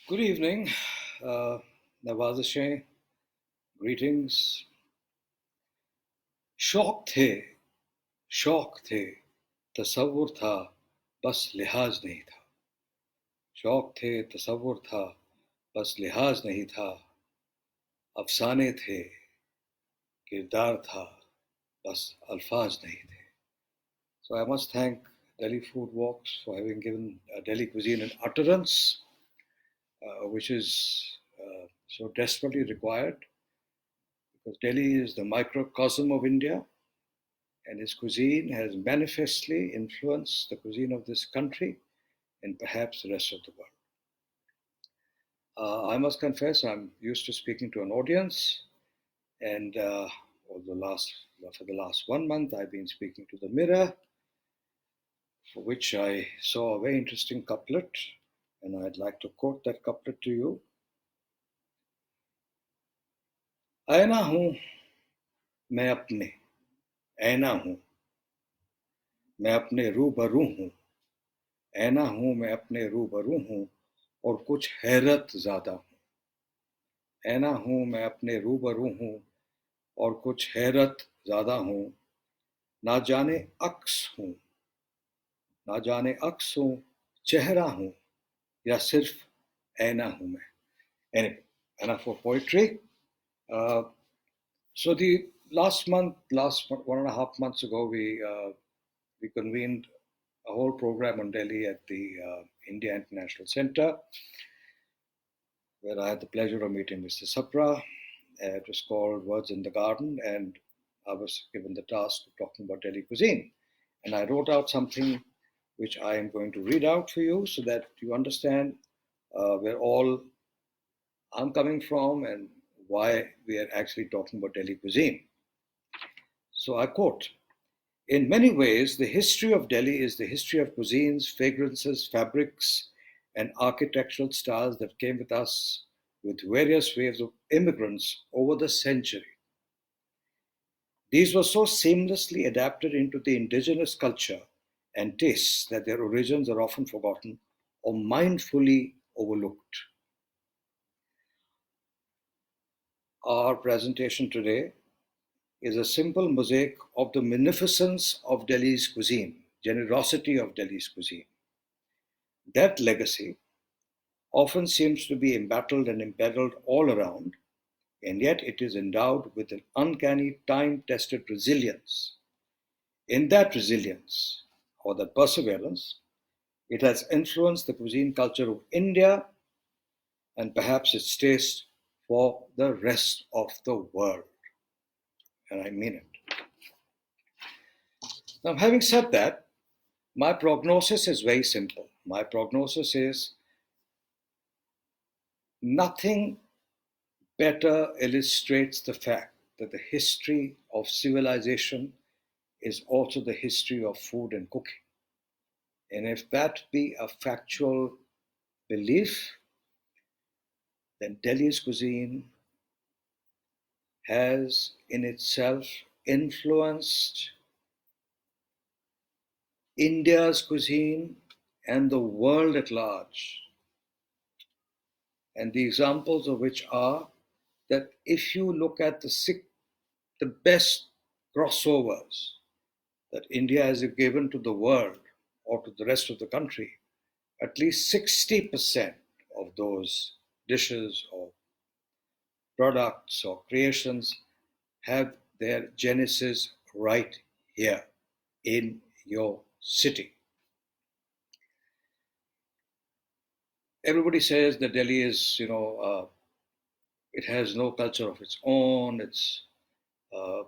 Good evening, नवाज़िशें, greetings. शौक थे, शौक थे, तसव्वुर था, बस लिहाज नहीं था। शौक थे, तसव्वुर था, बस लिहाज नहीं था। अफसाने थे, किरदार था, बस अल्फाज नहीं थे. So I must thank Delhi Food Walks for having given Delhi cuisine an utterance, which is so desperately required because Delhi is the microcosm of India, and his cuisine has manifestly influenced the cuisine of this country and perhaps the rest of the world. I must confess, I'm used to speaking to an audience, and for the last 1 month, I've been speaking to the mirror, for which I saw a very interesting couplet, and I'd like to quote that couplet to you. ऐना हूं मैं अपने, ऐना हूं मैं अपने रूबरू हूं, ऐना हूं मैं अपने रूबरू हूं और कुछ हैरत ज़्यादा हूं. ऐना हूं मैं अपने रूबरू हूं और कुछ हैरत ज़्यादा हूं. ना जाने अक्स हूं, ना जाने अक्स हूं, चेहरा हूं या सिर्फ ऐना हूं मैं. Anyway, enough for poetry. Uh, so the last 1.5 months ago, we convened a whole program on Delhi at the India International Center, where I had the pleasure of meeting Mr. Sapra. It was called Words in the Garden, and I was given the task of talking about Delhi cuisine. And I wrote out something which I am going to read out for you so that you understand where all I'm coming from and why we are actually talking about Delhi cuisine. So I quote, in many ways, the history of Delhi is the history of cuisines, fragrances, fabrics, and architectural styles that came with us with various waves of immigrants over the century. These were so seamlessly adapted into the indigenous culture and tastes that their origins are often forgotten or mindfully overlooked. Our presentation today is a simple mosaic of the magnificence of Delhi's cuisine, generosity of Delhi's cuisine. That legacy often seems to be embattled and embedded all around, and yet it is endowed with an uncanny time-tested resilience. In that resilience, or that perseverance, it has influenced the cuisine culture of India and perhaps its taste for the rest of the world. And I mean it. Now, having said that, my prognosis is very simple. My prognosis is nothing better illustrates the fact that the history of civilization is also the history of food and cooking. And if that be a factual belief, then Delhi's cuisine has in itself influenced India's cuisine and the world at large. And the examples of which are that if you look at the best crossovers that India has given to the world or to the rest of the country, at least 60% of those dishes or products or creations have their genesis right here in your city. Everybody says that Delhi is, it has no culture of its own. Uh,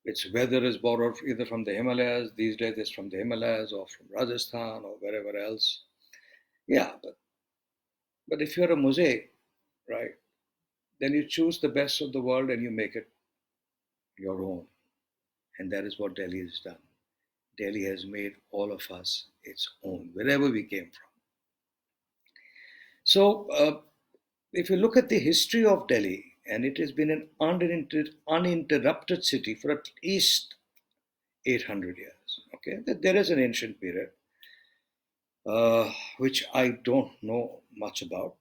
its weather is borrowed either from the Himalayas. These days, it's from the Himalayas or from Rajasthan or wherever else. Yeah, but if you're a mosaic, right, then you choose the best of the world and you make it your own. And that is what Delhi has done. Delhi has made all of us its own, wherever we came from. So, if you look at the history of Delhi, and it has been an uninterrupted city for at least 800 years. Okay, there is an ancient period. which I don't know much about.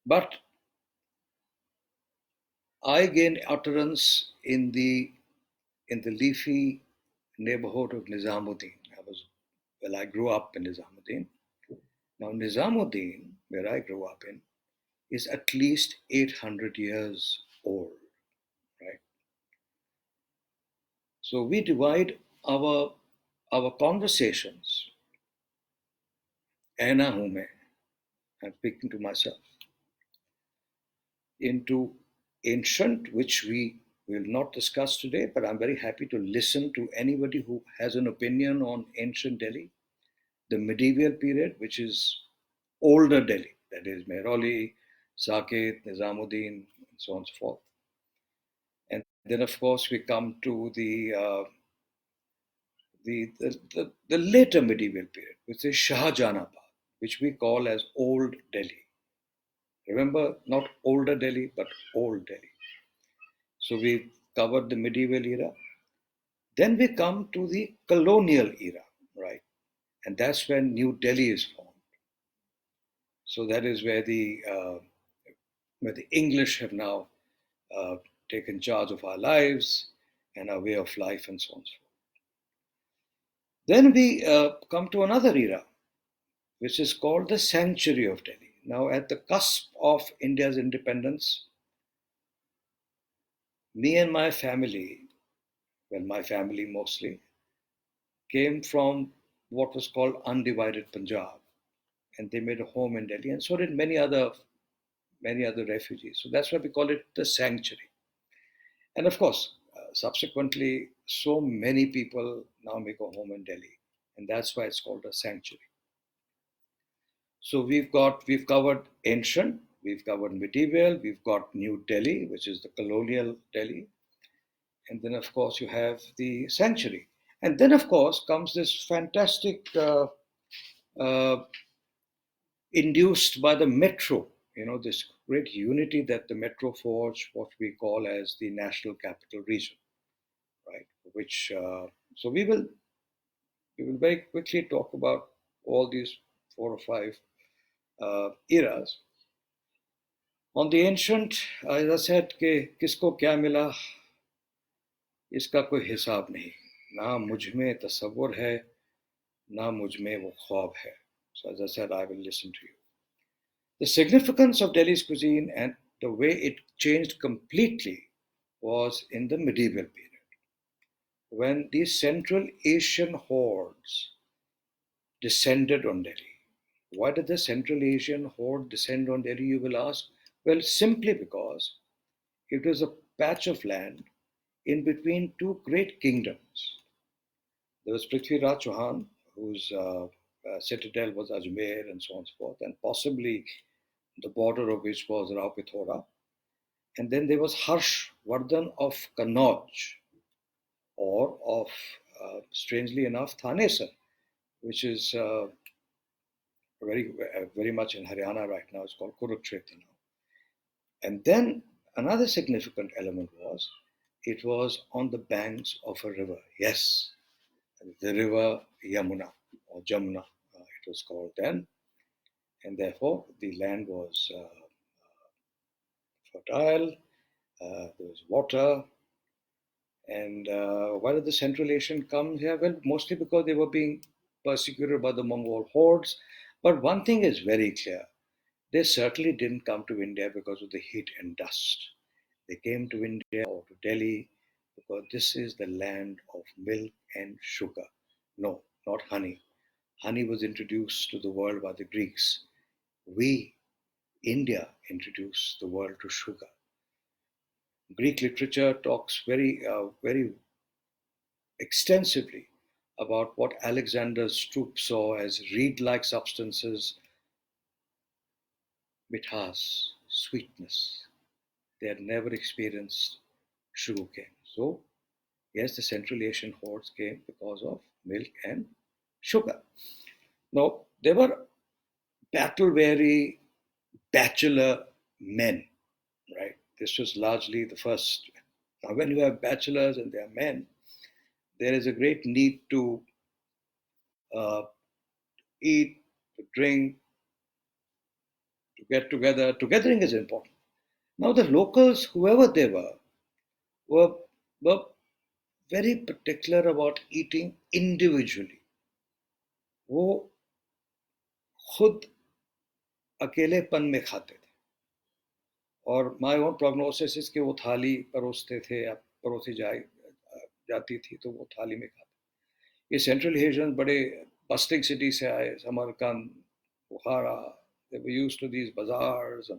But I gained utterance in the leafy neighborhood of Nizamuddin. I grew up in Nizamuddin. Now, Nizamuddin, where I grew up in, is at least 800 years old, right? So we divide our conversations, Aina Hume, I'm speaking to myself, into ancient, which we will not discuss today, but I'm very happy to listen to anybody who has an opinion on ancient Delhi, the medieval period, which is older Delhi, that is Mehroli, Saket, Nizamuddin, and so on and so forth. And then, of course, we come to the later medieval period, which is Shahjahanabad, which we call as Old Delhi. Remember, not older Delhi, but Old Delhi. So we've covered the medieval era. Then we come to the colonial era, right? And that's when New Delhi is formed. So that is where the English have now uh, taken charge of our lives and our way of life and so on and so forth. Then we come to another era, which is called the Sanctuary of Delhi. Now, at the cusp of India's independence, me and my family, well, my family mostly, came from what was called undivided Punjab, and they made a home in Delhi, and so did many other refugees. So that's why we call it the sanctuary. And of course, subsequently, so many people now make a home in Delhi, and that's why it's called a sanctuary. So we've covered ancient, we've covered medieval, we've got New Delhi, which is the colonial Delhi, and then of course you have the sanctuary, and then of course comes this fantastic uh, induced by the metro. You know, this great unity that the metro forged, what we call as the National Capital Region, right? Which so we will very quickly talk about all these four or five eras. On the ancient, as I said, कि किसको क्या मिला इसका कोई हिसाब नहीं ना मुझ में तसव्वुर है ना मुझ में वो ख्वाब है. So as I said, I will listen to you. The significance of Delhi's cuisine and the way it changed completely was in the medieval period, when these Central Asian hordes descended on Delhi. Why did the Central Asian horde descend on Delhi, you will ask? Well, simply because it was a patch of land in between two great kingdoms. There was Prithviraj Chauhan, whose citadel was Ajmer and so on and so forth, and possibly the border of which was Rao Pithora. And then there was Harsh Vardhan of Kannauj, or of, strangely enough, Thanesar, which is very much in Haryana right now. It's called Kurukshetra now. And then another significant element was it was on the banks of a river. Yes, the river Yamuna or Jamuna, it was called then. And therefore, the land was fertile, there was water. And why did the Central Asian come here? Well, mostly because they were being persecuted by the Mongol hordes. But one thing is very clear, they certainly didn't come to India because of the heat and dust. They came to India or to Delhi because this is the land of milk and sugar. No, not honey. Honey was introduced to the world by the Greeks. We, India, introduced the world to sugar. Greek literature talks very extensively about what Alexander's troops saw as reed-like substances, mithas, sweetness. They had never experienced sugarcane. So, yes, the Central Asian hordes came because of milk and sugar. Now, they were battle-weary bachelor men, right? This was largely the first. Now, when you have bachelors and they are men, there is a great need to uh, eat, to drink, to get together. Togethering is important. Now, the locals, whoever they were, were very particular about eating individually. वो खुद अकेलेपन में खाते थे और my own prognosis कि वो थाली परोसते थे या परोसी जाती थी तो वो थाली में खाते. ये सेंट्रल एशियन बड़े बस्टिंग सिटी से आए, समरकंद, बुखारा, they were used to these bazaars,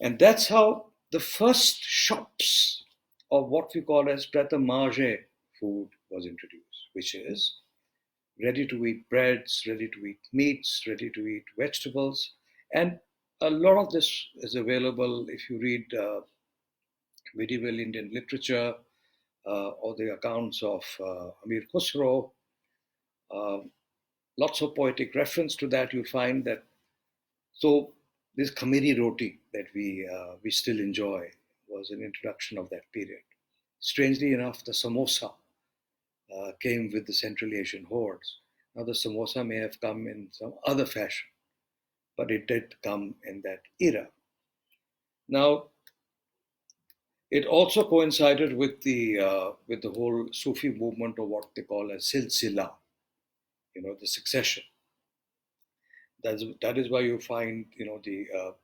and that's how the first shops of what we call as pret-a-manger food was introduced, which is ready to eat breads, ready to eat meats, ready to eat vegetables. And a lot of this is available if you read medieval Indian literature or the accounts of Amir Khusro. Lots of poetic reference to that. You'll find that. So this khamiri roti that we still enjoy was an introduction of that period. Strangely enough, the samosa came with the Central Asian hordes. Now, the samosa may have come in some other fashion, but it did come in that era. Now, it also coincided with the whole Sufi movement of what they call as silsila, the succession. That is why you find, the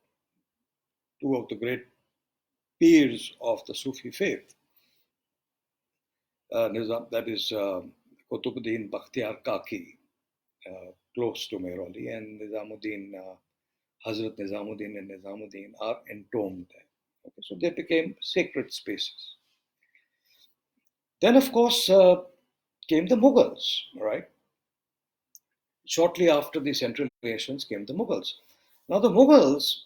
two of the great peers of the Sufi faith. That is Qutbuddin Bakhtiar Kaki, close to Mehroli, and Nizamuddin, Hazrat Nizamuddin and Nizamuddin are entombed there. Okay, so they became sacred spaces. Then, of course, came the Mughals, right? Shortly after the Central Asians came the Mughals. Now, the Mughals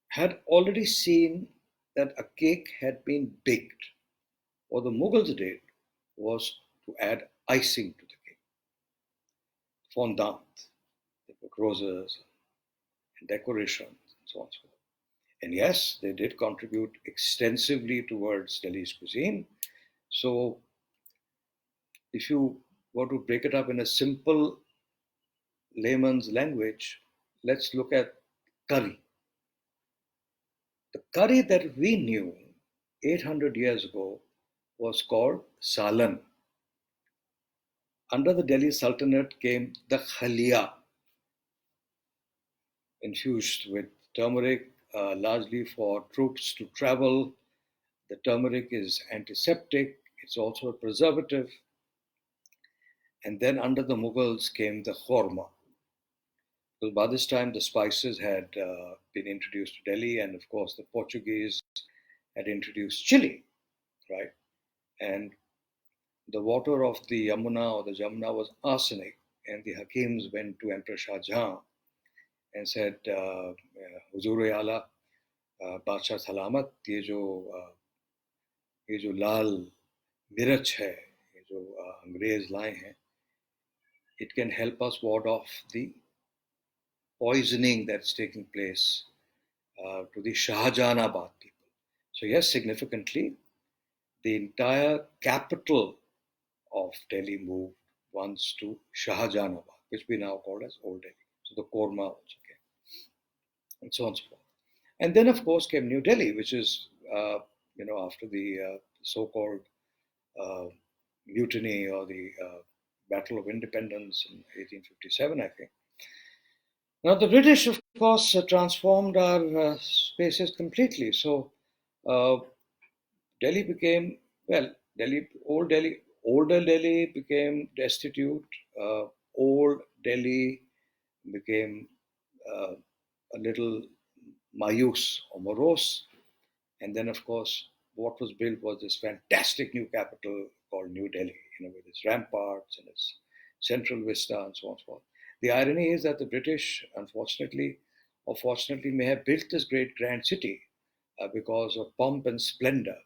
had already seen that a cake had been baked. What the Mughals did was to add icing to the cake, fondant. They put roses and decorations and so on and so forth. And yes, they did contribute extensively towards Delhi's cuisine. So, if you were to break it up in a simple layman's language, let's look at curry. The curry that we knew 800 years ago was called salan. Under the Delhi Sultanate came the khalia, infused with turmeric, largely for troops to travel. The turmeric is antiseptic, it's also a preservative. And then under the Mughals came the khorma. Because by this time the spices had been introduced to Delhi, and of course the Portuguese had introduced chili, right? And the water of the Yamuna or the Jamna was arsenic, and the Hakims went to Emperor Shah Jahan and said, Huzur Ala, Badshah Salamat, ये जो लाल मिर्च है, ये जो अंग्रेज लाए हैं, it can help us ward off the poisoning that's taking place to the Shahjahanabad people. So yes, significantly, the entire capital of Delhi moved once to Shahjahanabad, which we now call as Old Delhi. So the Korma also came, and so on and so forth. And then, of course, came New Delhi, which is, after the so-called uh, mutiny or the Battle of Independence in 1857, I think. Now, the British, of course, transformed our spaces completely. So, Delhi became, older Delhi became destitute. Old Delhi became a little mayus or morose. And then, of course, what was built was this fantastic new capital called New Delhi, with its ramparts and its central vista and so on and so forth. The irony is that the British, unfortunately or fortunately, may have built this great grand city because of pomp and splendor,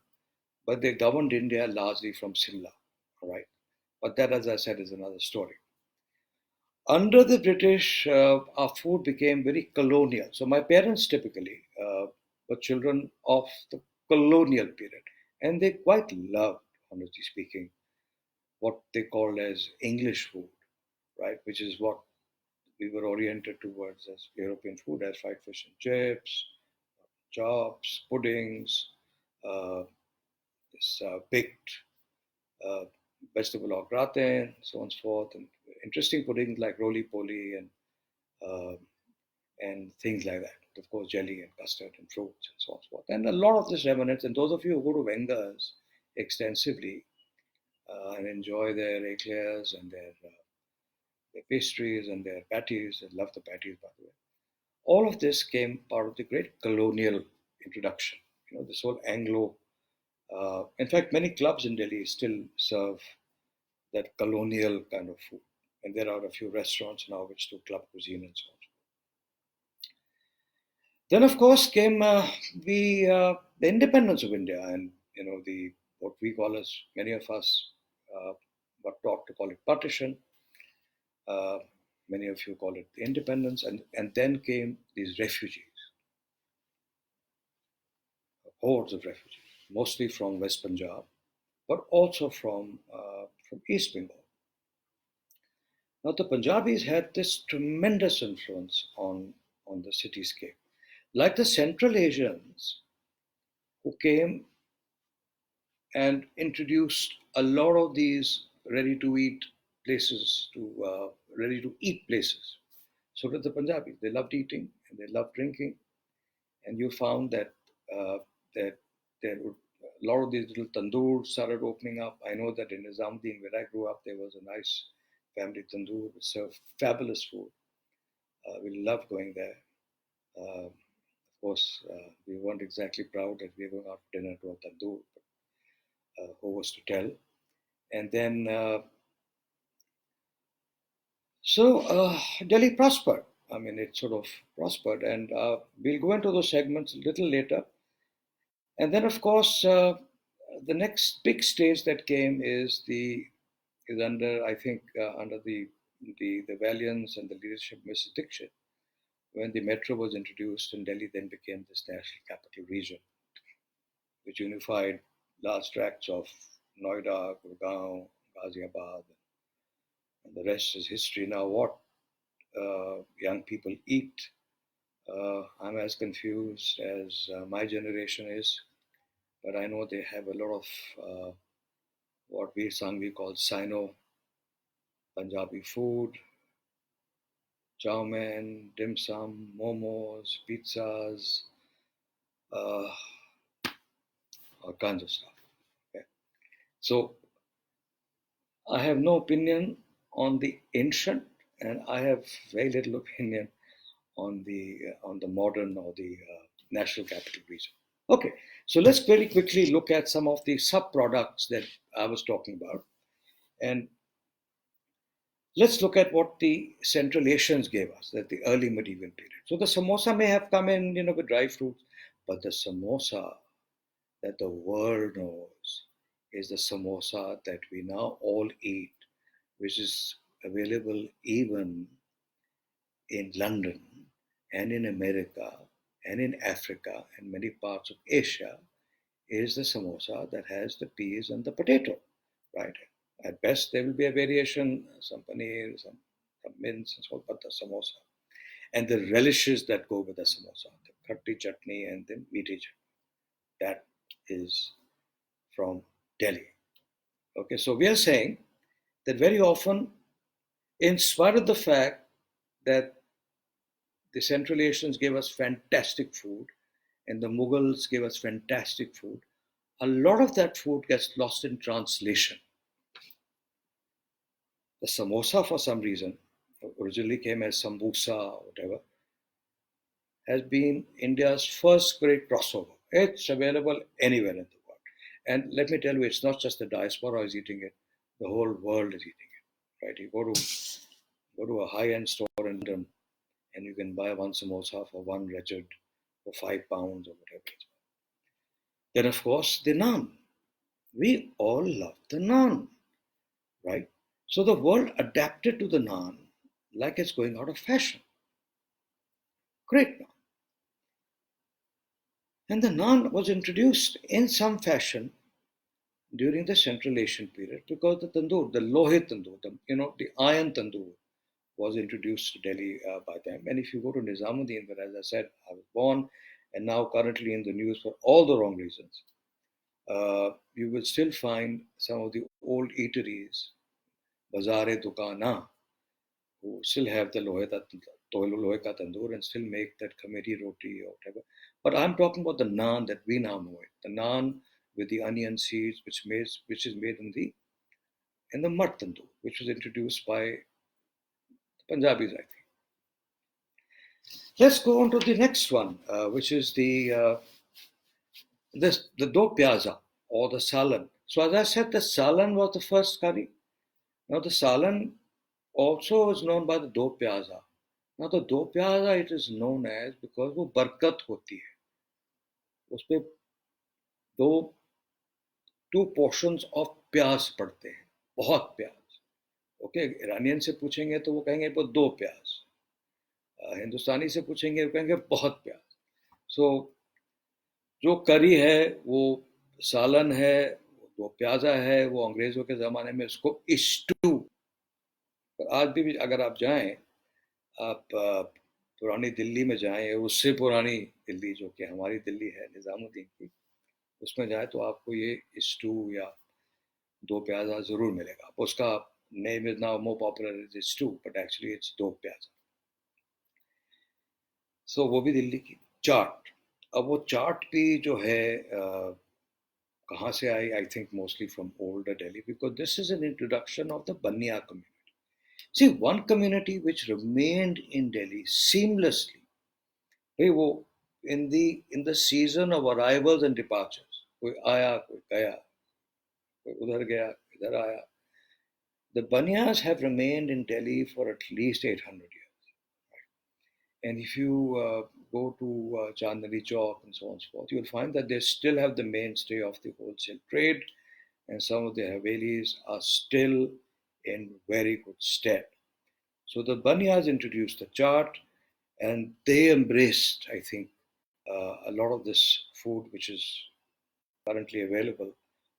but they governed India largely from Simla, all right? But that, as I said, is another story. Under the British, our food became very colonial. So my parents typically were children of the colonial period, and they quite loved, honestly speaking, what they called as English food, right? Which is what we were oriented towards as European food, as fried fish and chips, chops, puddings, uh, this baked uh, vegetable au gratin, so on and so forth, and interesting puddings like roly poly uh, and things like that. Of course, jelly and custard and fruits and so on and so forth. And a lot of this remnants, and those of you who go to Vengas extensively and enjoy their eclairs and their pastries and their patties, I love the patties by the way. All of this came part of the great colonial introduction. You know, this whole Anglo. In fact, many clubs in Delhi still serve that colonial kind of food, and there are a few restaurants now which do club cuisine and so on. Then, of course, came the independence of India, and you know the what we call as many of us were taught to call it partition. Uh, Many of you call it the independence, and then came these refugees, hordes of refugees, mostly from West Punjab, but also from East Bengal. Now, the Punjabis had this tremendous influence on the cityscape. Like the Central Asians who came and introduced a lot of these ready to eat places to ready to eat places. So did the Punjabis. They loved eating and they loved drinking, and you found that uh, that there would a lot of these little tandoors started opening up. I know that in Nizamuddin, where I grew up, there was a nice family tandoor which served fabulous food. We loved going there. Of course, we weren't exactly proud that we were going out for dinner to a tandoor, but who was to tell? And then, Delhi prospered. I mean, it sort of prospered, and we'll go into those segments a little later. And then, of course, the next big stage that came is under I think under the valiance and the leadership of Mrs. Dixit, when the metro was introduced and Delhi then became this national capital region, which unified large tracts of Noida, Gurgaon, Ghaziabad, and the rest is history. Now, what young people eat, I'm as confused as my generation is, but I know they have a lot of what we Sangvi call Sino Punjabi food, chow mein, dim sum, momos, pizzas, uh, all kinds of stuff. Okay? So I have no opinion on the ancient, and I have very little opinion on the modern or the national capital region. Okay, so let's very quickly look at some of the sub products that I was talking about, and let's look at what the Central Asians gave us at the early medieval period. So the samosa may have come in, you know, with dry fruits, but the samosa that the world knows is the samosa that we now all eat, which is available even in London and in America and in Africa and many parts of Asia, is the samosa that has the peas and the potato, right? At best, there will be a variation, some paneer, some mince, and so on, but the samosa. And the relishes that go with the samosa, the khatti chutney and the meaty chutney, that is from Delhi. Okay, so we are saying that very often, in spite of the fact that the Central Asians gave us fantastic food and the Mughals gave us fantastic food, a lot of that food gets lost in translation. The samosa, for some reason, originally came as sambusa or whatever, has been India's first great crossover. It's available anywhere in the world. And let me tell you, it's not just the diaspora is eating it, the whole world is eating it. Right? You go to a high-end store in London and you can buy one samosa for one wretched for £5 or whatever it is. Then of course the naan. We all love the naan, right? So the world adapted to the naan like it's going out of fashion. Great naan. And the naan was introduced in some fashion during the Central Asian period because the tandoor, the lohe tandoor, the iron tandoor was introduced to Delhi by them. And if you go to Nizamuddin, where, as I said, I was born, and now currently in the news for all the wrong reasons, you will still find some of the old eateries, Bazaar-e Dukana, who still have the lohe ka tandoor and still make that khameri roti or whatever. But I'm talking about the naan that we now know it, the naan with the onion seeds, which is made in the mud tandoor, which was introduced by the Punjabis, I think. Let's go on to the next one, which is the do piazza or the salan. So as I said, the salan was the first curry. Now the salan also is known by the do piazza. Now the do piazza it is known as because वो बरकत होती है. उसपे दो two portions of प्याज पड़ते हैं, बहुत प्याज. ओके, ईरानियन से पूछेंगे तो वो कहेंगे वो दो प्याज. हिंदुस्तानी से पूछेंगे वो कहेंगे बहुत प्याज. सो जो करी है वो सालन है, वो प्याजा है, वो अंग्रेजों के ज़माने में उसको स्टू. आज भी अगर आप जाएं, आप पुरानी दिल्ली में जाएं, उससे पुरानी दिल्ली जो कि हमारी दिल्ली है निज़ामुद्दीन की, उसमें जाएं तो आपको ये स्टू या दो प्याजा ज़रूर मिलेगा. उसका name is now more popular is stew, but actually it's do pyaza. सो वो भी दिल्ली की. चाट, अब वो चाट भी जो है कहाँ से आई? I think mostly from older Delhi, because this is an introduction of the Bania community. See, one community which remained in Delhi seamlessly, भाई वो in the season of arrivals and departures, कोई आया, कोई गया, कोई उधर गया, इधर आया. The Banyas have remained in Delhi for at least 800 years. And if you go to Chandni Chowk and so on and so forth, you'll find that they still have the mainstay of the wholesale trade, and some of the Havelis are still in very good stead. So the Banyas introduced the chaat, and they embraced, I think, a lot of this food which is currently available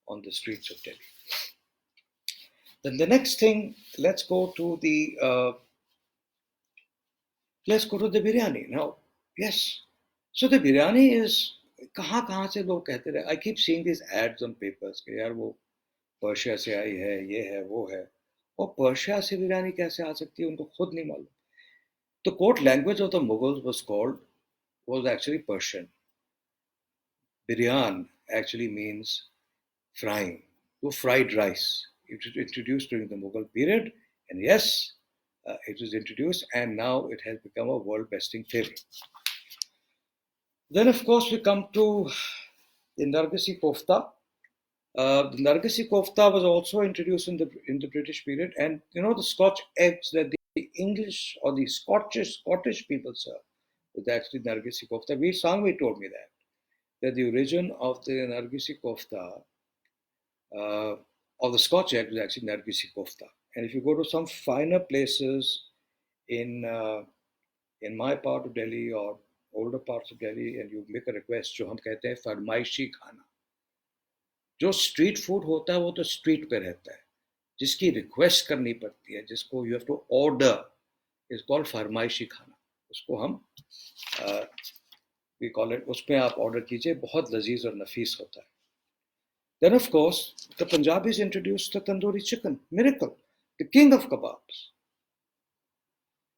on the streets of Delhi. Then the next thing, let's go to the biryani now. Yes, so the biryani is कहाँ से लोग कहते रहे. I keep seeing these ads on papers कि यार वो Persia से आई है, ये है, वो है. और पर्शिया से बिरयानी कैसे आ सकती है, उनको खुद नहीं मालूम. The court language of the Mughals was actually Persian. Biryan actually means frying, so fried rice. It was introduced during the Mughal period, and yes, it was introduced, and now it has become a world-besting favorite. Then, of course, we come to the Nargisi kofta. The Nargisi kofta was also introduced in the British period, and the Scotch eggs that the English or the Scottish people serve was actually Nargisi kofta. Veer Sangvi told me that the origin of the Nargisi kofta of the Scotch egg was actually Nargisi kofta. And if you go to some finer places in my part of Delhi or older parts of Delhi, and you make a request, जो हम कहते हैं फरमाइशी खाना. जो street food होता है वो तो स्ट्रीट पे रहता है, जिसकी रिक्वेस्ट करनी पड़ती है, जिसको you have to order, is called फरमाइशी खाना. उसको हम वी कॉल इट, उसमें आप ऑर्डर कीजिए, बहुत लजीज और नफीस होता है. Then of course the Punjabis introduced the tandoori chicken, miracle, the king of kebabs.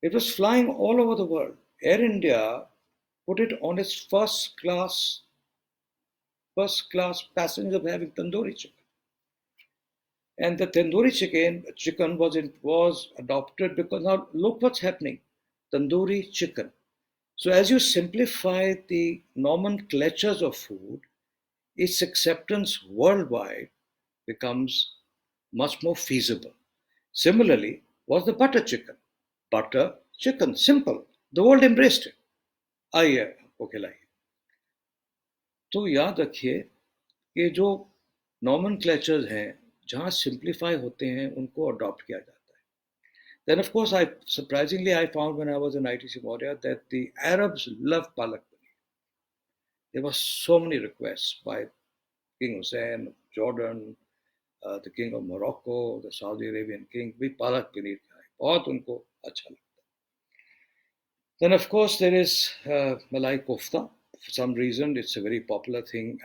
It was flying all over the world. Air India put it on its first class passenger of having tandoori chicken. And the tandoori chicken was adopted because now look what's happening. Tandoori chicken. So as you simplify the nomenclatures of food, its acceptance worldwide becomes much more feasible. Similarly, was the butter chicken. Butter chicken, simple. The world embraced it. आइए आपको खिलाइए. तो याद रखिए कि जो nomenclatures हैं, जहाँ simplify होते हैं, उनको adopt किया जाता है. Then of course, surprisingly I found when I was in ITC Maurya that the Arabs love palak paneer. There were so many requests by King Hussein, Jordan, the king of Morocco, the Saudi Arabian king भी पालक पनीर खाए, बहुत उनको अच्छा लगता है. Then of course there is malai kofta. For some reason, it's a very popular thing.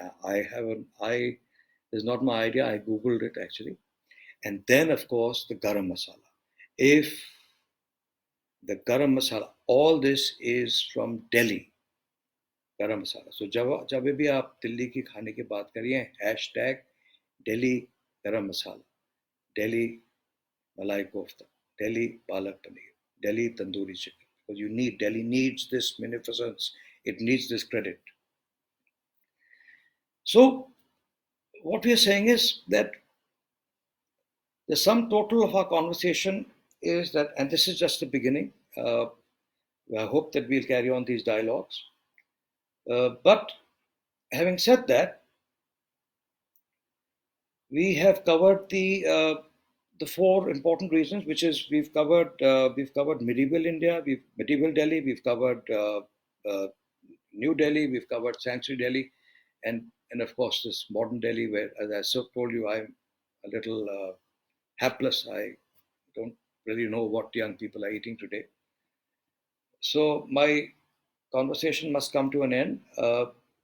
It's not my idea. I googled it actually. And then of course the garam masala. If the garam masala, all this is from Delhi. गरम मसाला. सो जब भी आप दिल्ली की खाने की बात करिए, hashtag Delhi गरम मसाला, दिल्ली मलाई kofta, Delhi palak paneer, Delhi tandoori chicken. Because Delhi needs this magnificence, it needs this credit. So what we are saying is that the sum total of our conversation is that, and this is just the beginning. I hope that we'll carry on these dialogues. But having said that, we have covered the four important reasons, which is we've covered medieval India, medieval Delhi, we've covered New Delhi, we've covered Sanctuary Delhi, and of course this modern Delhi, where, as I told you, I'm a little hapless. I don't really know what young people are eating today. So my conversation must come to an end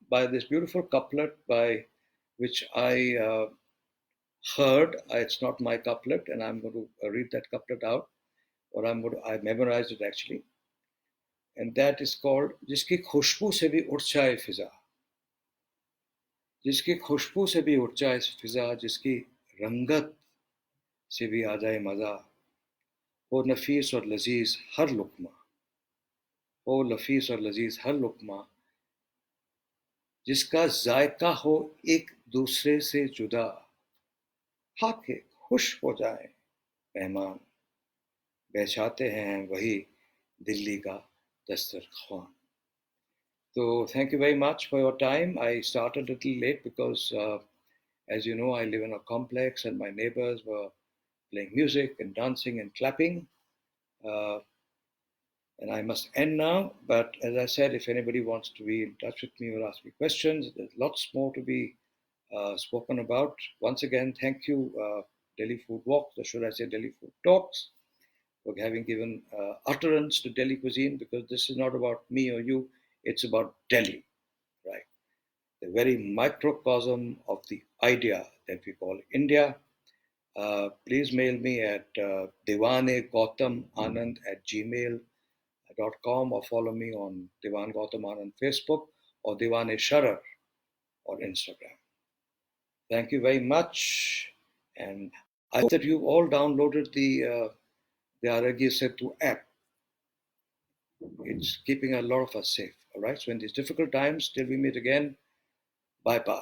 by this beautiful couplet by which I heard. It's not my couplet, and I'm going to read that couplet out, or I memorized it actually, and that is called जिसकी खुशबू से भी उठ जाए फिजा, जिसकी खुशबू से भी उठ जाए फिजा, जिसकी रंगत से भी आ जाए मजा, हो नफीस और लजीज हर लुक्मा, हो लफीस और लजीज हर लुक्मा, जिसका जायका हो एक दूसरे से जुदा, खाके खुश हो जाए मेहमान, बेचाते हैं वही दिल्ली का दस्तरखान. So thank you very much for your time. I started a little late because, as you know, I live in a complex and my neighbors were playing music and dancing and clapping. And I must end now. But as I said, if anybody wants to be in touch with me or ask me questions, there's lots more to be spoken about. Once again, thank you, Delhi Food Walks, or should I say Delhi Food Talks, for having given utterance to Delhi cuisine, because this is not about me or you, it's about Delhi, right? The very microcosm of the idea that we call India. Please mail me at Diwan Gautam Anand at gmail.com, or follow me on Diwan Gautam Anand Facebook, or Diwan Sharar on Instagram. Thank you very much, and I hope that you all downloaded the Aragya Setu app. It's keeping a lot of us safe. All right. So in these difficult times, till we meet again, bye bye.